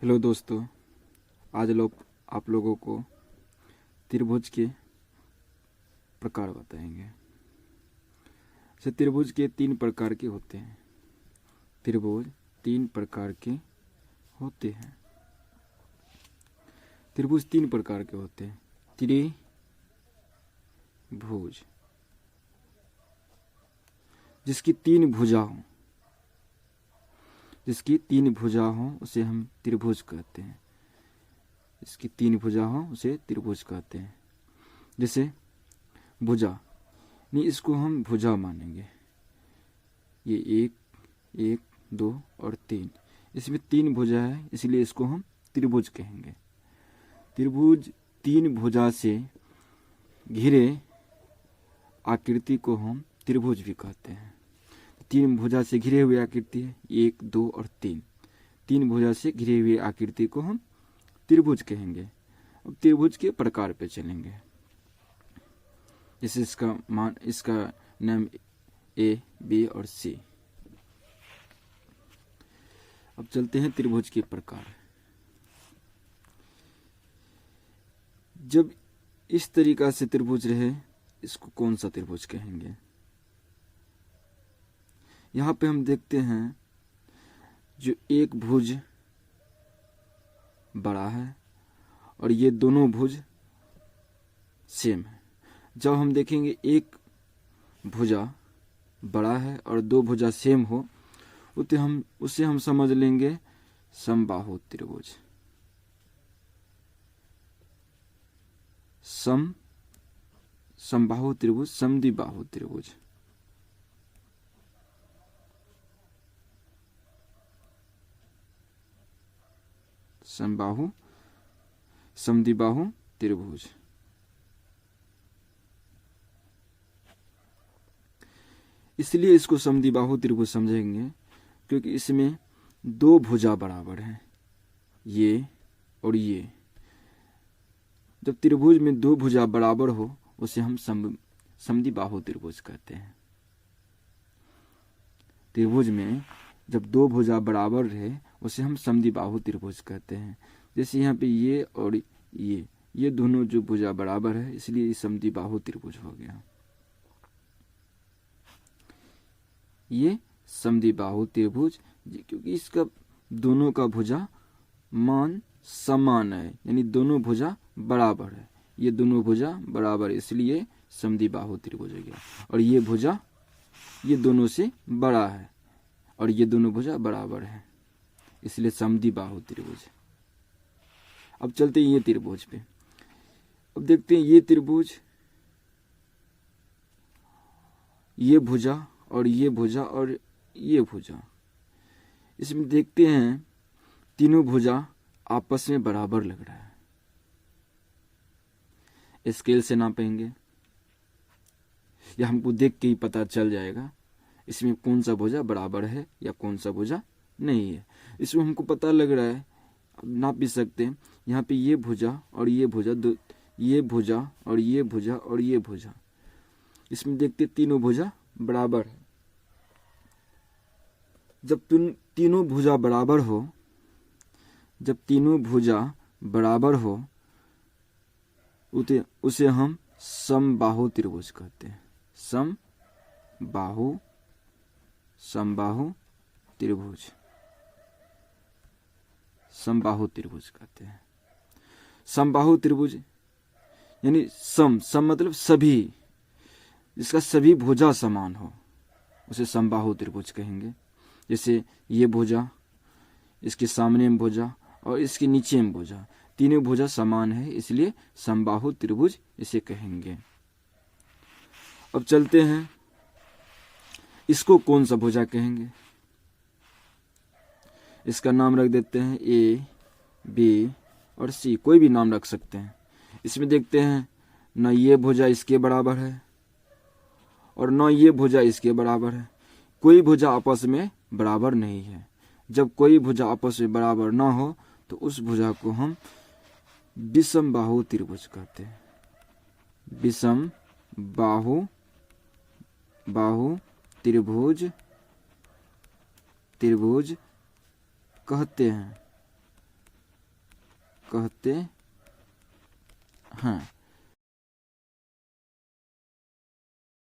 Hello दोस्तों, आज आप लोगों को त्रिभुज के प्रकार बताएंगे। जैसे त्रिभुज के 3 प्रकार के होते हैं। त्रिभुज 3 प्रकार के होते हैं। त्रिभुज 3 प्रकार के होते हैं। त्रिभुज जिसकी 3 भुजा हो उसे हम त्रिभुज कहते हैं। इसकी 3 भुजा हो उसे त्रिभुज कहते हैं। जैसे भुजा, नहीं, इसको हम भुजा मानेंगे। ये 1, 2 और 3, इसमें 3 भुजा है, इसलिए इसको हम त्रिभुज कहेंगे। त्रिभुज 3 भुजा से घिरे आकृति को हम त्रिभुज भी कहते हैं। 3 भुजा से घिरे हुए आकृति है 1, 2 और 3। 3 भुजा से घिरे हुए आकृति को हम त्रिभुज कहेंगे। अब त्रिभुज के प्रकार पे चलेंगे। जैसे इसका नाम ए, बी और सी। अब चलते हैं त्रिभुज के प्रकार। जब इस तरीका से त्रिभुज रहे, इसको कौन सा त्रिभुज कहेंगे? यहां पे हम देखते हैं जो एक भुज बड़ा है और ये दोनों भुज सेम है। जब हम देखेंगे एक भुजा बड़ा है और 2 भुजा सेम हो, उसे हम समझ लेंगे समबाहु त्रिभुज। समबाहु त्रिभुज, समद्विबाहु त्रिभुज। समबाहु, समद्विबाहु त्रिभुज। इसलिए इसको समद्विबाहु त्रिभुज समझेंगे क्योंकि इसमें 2 भुजा बराबर हैं, ये और ये। जब त्रिभुज में 2 भुजा बराबर हो उसे हम समद्विबाहु त्रिभुज कहते हैं। त्रिभुज में जब 2 भुजा बराबर रहे उसे हम समद्विबाहु त्रिभुज कहते हैं। जैसे यहाँ पे ये और ये दोनों जो भुजा बराबर है, इसलिए ये समद्विबाहु त्रिभुज हो गया। ये समद्विबाहु त्रिभुज, क्योंकि इसका दोनों का भुजा मान समान है, यानी दोनों भुजा बराबर है। ये दोनों भुजा बराबर है, इसलिए समद्विबाहु त्रिभुज हो गया। और ये भुजा ये दोनों से बड़ा है और ये दोनों भुजा बराबर है, इसलिए समद्विबाहु त्रिभुज। अब चलते हैं ये त्रिभुज पे। अब देखते हैं ये त्रिभुज, ये भुजा और ये भुजा और ये भुजा। इसमें देखते हैं तीनों भुजा आपस में बराबर लग रहा है। स्केल से नापेंगे या हमको देख के ही पता चल जाएगा इसमें कौन सा भुजा बराबर है या कौन सा भुजा नहीं है। इसमें हमको पता लग रहा है, नाप भी सकते हैं। यहाँ पे ये भुजा और ये भुजा, ये भुजा और ये भुजा और ये भुजा, इसमें देखते तीनों भुजा बराबर है। जब तीनों भुजा बराबर हो, जब तीनों भुजा बराबर हो उसे हम समबाहु त्रिभुज कहते हैं। समबाहु त्रिभुज, समबाहु त्रिभुज कहते हैं। समबाहु त्रिभुज यानी सम मतलब सभी, जिसका सभी भुजा समान हो उसे समबाहु त्रिभुज कहेंगे। जैसे ये भुजा, इसके सामने में भुजा और इसके नीचे में भुजा, तीनों भुजा समान है, इसलिए समबाहु त्रिभुज इसे कहेंगे। अब चलते हैं, इसको कौन सा भुजा कहेंगे? इसका नाम रख देते हैं ए, बी और सी, कोई भी नाम रख सकते हैं। इसमें देखते हैं न ये भुजा इसके बराबर है और न ये भुजा इसके बराबर है। कोई भुजा आपस में बराबर नहीं है। जब कोई भुजा आपस में बराबर ना हो तो उस भुजा को हम विषमबाहु त्रिभुज कहते हैं। विषमबाहु त्रिभुज कहते हैं। कहते हैं।